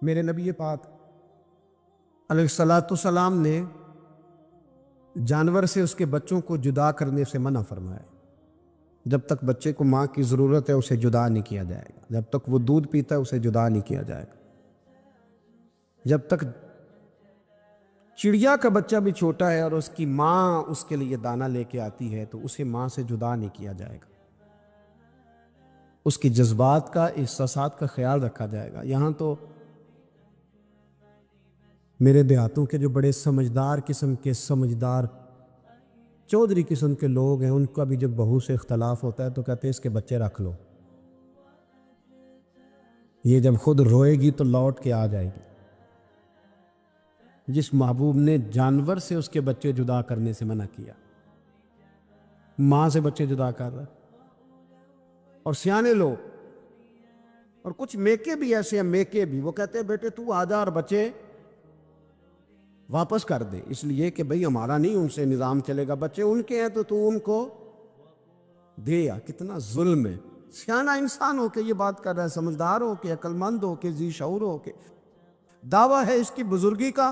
میرے نبی پاک علیہ الصلاۃ والسلام نے جانور سے اس کے بچوں کو جدا کرنے سے منع فرمایا۔ جب تک بچے کو ماں کی ضرورت ہے اسے جدا نہیں کیا جائے گا، جب تک وہ دودھ پیتا ہے اسے جدا نہیں کیا جائے گا، جب تک چڑیا کا بچہ بھی چھوٹا ہے اور اس کی ماں اس کے لیے دانہ لے کے آتی ہے تو اسے ماں سے جدا نہیں کیا جائے گا، اس کی جذبات کا، احساسات کا خیال رکھا جائے گا۔ یہاں تو میرے دیہاتوں کے جو بڑے سمجھدار قسم کے سمجھدار چودھری قسم کے لوگ ہیں، ان کا بھی جب بہو سے اختلاف ہوتا ہے تو کہتے ہیں اس کے بچے رکھ لو، یہ جب خود روئے گی تو لوٹ کے آ جائے گی۔ جس محبوب نے جانور سے اس کے بچے جدا کرنے سے منع کیا، ماں سے بچے جدا کر رہا۔ اور سیانے لوگ اور کچھ میکے بھی ایسے ہیں، میکے بھی وہ کہتے ہیں بیٹے تو آ جا اور بچے واپس کر دے، اس لیے کہ بھئی ہمارا نہیں ان سے نظام چلے گا، بچے ان کے ہیں تو ان کو دے۔ یا کتنا ظلم ہے۔ سیانہ انسان ہو کے یہ بات کر رہا ہے، سمجھدار ہو کے، عقل مند ہو کے، ذی شعور ہو کے، دعویٰ ہے اس کی بزرگی کا۔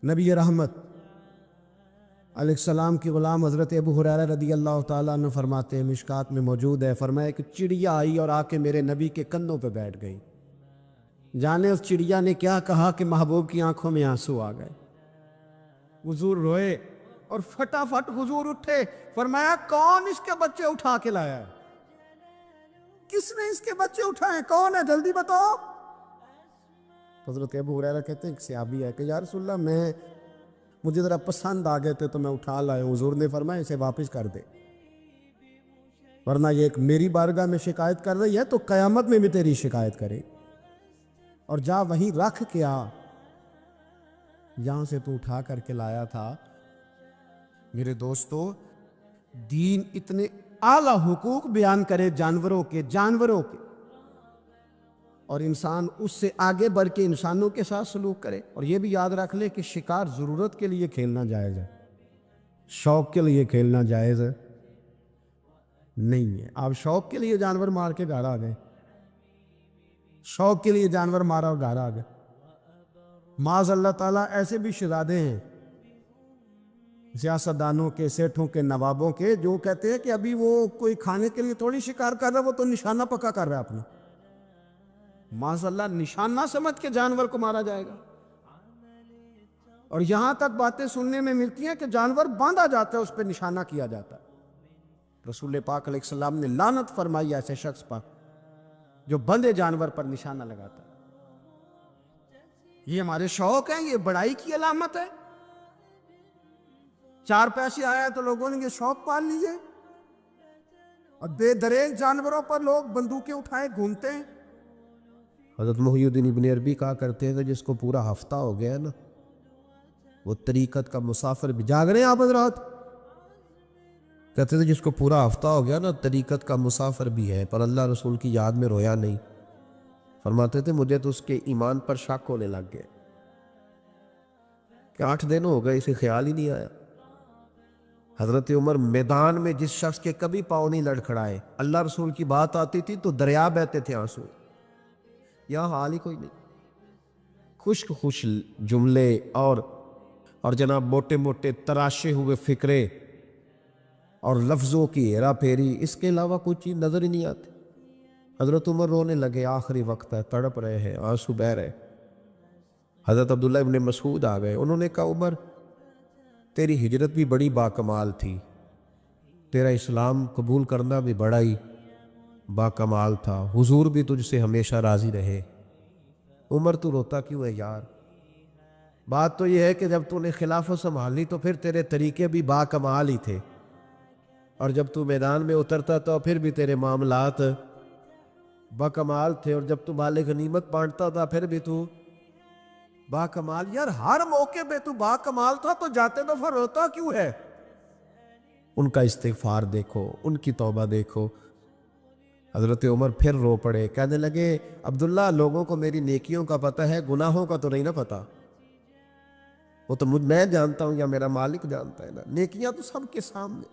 نبی رحمت علیہ السلام کی غلام حضرت ابو ہریرہ رضی اللہ تعالیٰ عنہ فرماتے ہیں، مشکات میں موجود ہے، فرمایا کہ چڑیا آئی اور آ کے میرے نبی کے کندھوں پہ بیٹھ گئی۔ جانے اس چڑیا نے کیا کہا کہ محبوب کی آنکھوں میں آنسو آ گئے، حضور روئے اور فٹافٹ حضور اٹھے، فرمایا کون اس کے بچے اٹھا کے لایا ہے؟ کس نے اس کے بچے اٹھائے؟ کون ہے؟ جلدی بتاؤ۔ حضرت ابو ہریرہ کہتے ہیں ایک صحابی ہے کہ یا رسول اللہ مجھے ذرا پسند آ گئے تھے تو میں اٹھا لایا ہوں۔ حضور نے فرمایا اسے واپس کر دے، ورنہ یہ ایک میری بارگاہ میں شکایت کر رہی ہے تو قیامت میں بھی تیری شکایت کرے، اور جا وہیں رکھ کے آ جہاں سے تو اٹھا کر کے لایا تھا۔ میرے دوستو، دین اتنے اعلیٰ حقوق بیان کرے جانوروں کے اور انسان اس سے آگے بڑھ کے انسانوں کے ساتھ سلوک کرے۔ اور یہ بھی یاد رکھ لے کہ شکار ضرورت کے لیے کھیلنا جائز ہے، شوق کے لیے کھیلنا جائز نہیں ہے۔ آپ شوق کے لیے جانور مار کے گھر آ گئے، شوق کے لیے جانور مارا اور گھر آ گئے۔ معاذ اللہ تعالیٰ ایسے بھی شہزادے ہیں سیاستدانوں کے، سیٹھوں کے، نوابوں کے، جو کہتے ہیں کہ ابھی وہ کوئی کھانے کے لیے تھوڑی شکار کر رہا ہے، وہ تو نشانہ پکا کر رہا ہے اپنا۔ معاذ اللہ نشانہ سمجھ کے جانور کو مارا جائے گا۔ اور یہاں تک باتیں سننے میں ملتی ہیں کہ جانور باندھا جاتا ہے، اس پہ نشانہ کیا جاتا ہے۔ رسول پاک علیہ السلام نے لعنت فرمائی ایسے شخص پر جو بندھے جانور پر نشانہ لگاتا ہے۔ یہ ہمارے شوق ہیں، یہ بڑائی کی علامت ہے۔ 4 پیسے آیا تو لوگوں نے یہ شوق پال لیے، اور بے دریغ جانوروں پر لوگ بندوقیں اٹھائے گھومتے ہیں۔ حضرت محی الدین ابن عربی کہا کرتے تھے جس کو پورا ہفتہ ہو گیا نا وہ طریقت کا مسافر بھی، جاگ رہے ہیں آپ حضرات؟ کہتے تھے جس کو پورا ہفتہ ہو گیا نا طریقت کا مسافر بھی ہے، پر اللہ رسول کی یاد میں رویا نہیں۔ فرماتے تھے مجھے تو اس کے ایمان پر شک ہونے لگ گئے کہ 8 دن ہو گئے، اسے خیال ہی نہیں آیا۔ حضرت عمر میدان میں جس شخص کے کبھی پاؤں نہیں لڑکھڑائے، اللہ رسول کی بات آتی تھی تو دریا بہتے تھے آنسو۔ یہاں حال ہی کوئی نہیں، خشک جملے اور جناب موٹے موٹے تراشے ہوئے فکرے اور لفظوں کی ہیرا پھیری، اس کے علاوہ کوئی چیز نظر ہی نہیں آتی۔ حضرت عمر رونے لگے، آخری وقت ہے، تڑپ رہے ہیں، آنسو بہہ رہے۔ حضرت عبداللہ ابن مسعود آ گئے، انہوں نے کہا عمر تیری ہجرت بھی بڑی باکمال تھی، تیرا اسلام قبول کرنا بھی بڑا ہی باکمال تھا، حضور بھی تجھ سے ہمیشہ راضی رہے۔ عمر تو روتا کیوں ہے یار؟ بات تو یہ ہے کہ جب تو نے خلافت سنبھالی تو پھر تیرے طریقے بھی باکمال ہی تھے، اور جب تو میدان میں اترتا تو پھر بھی تیرے معاملات باکمال تھے، اور جب تو مال غنیمت بانٹتا تھا پھر بھی تو باکمال۔ یار ہر موقع پہ تو باکمال تھا تو جاتے دفعہ روتا کیوں ہے؟ ان کا استغفار دیکھو، ان کی توبہ دیکھو۔ حضرت عمر پھر رو پڑے، کہنے لگے عبداللہ لوگوں کو میری نیکیوں کا پتہ ہے، گناہوں کا تو نہیں نا پتہ۔ وہ تو میں جانتا ہوں یا میرا مالک جانتا ہے نا، نیکیاں تو سب کے سامنے۔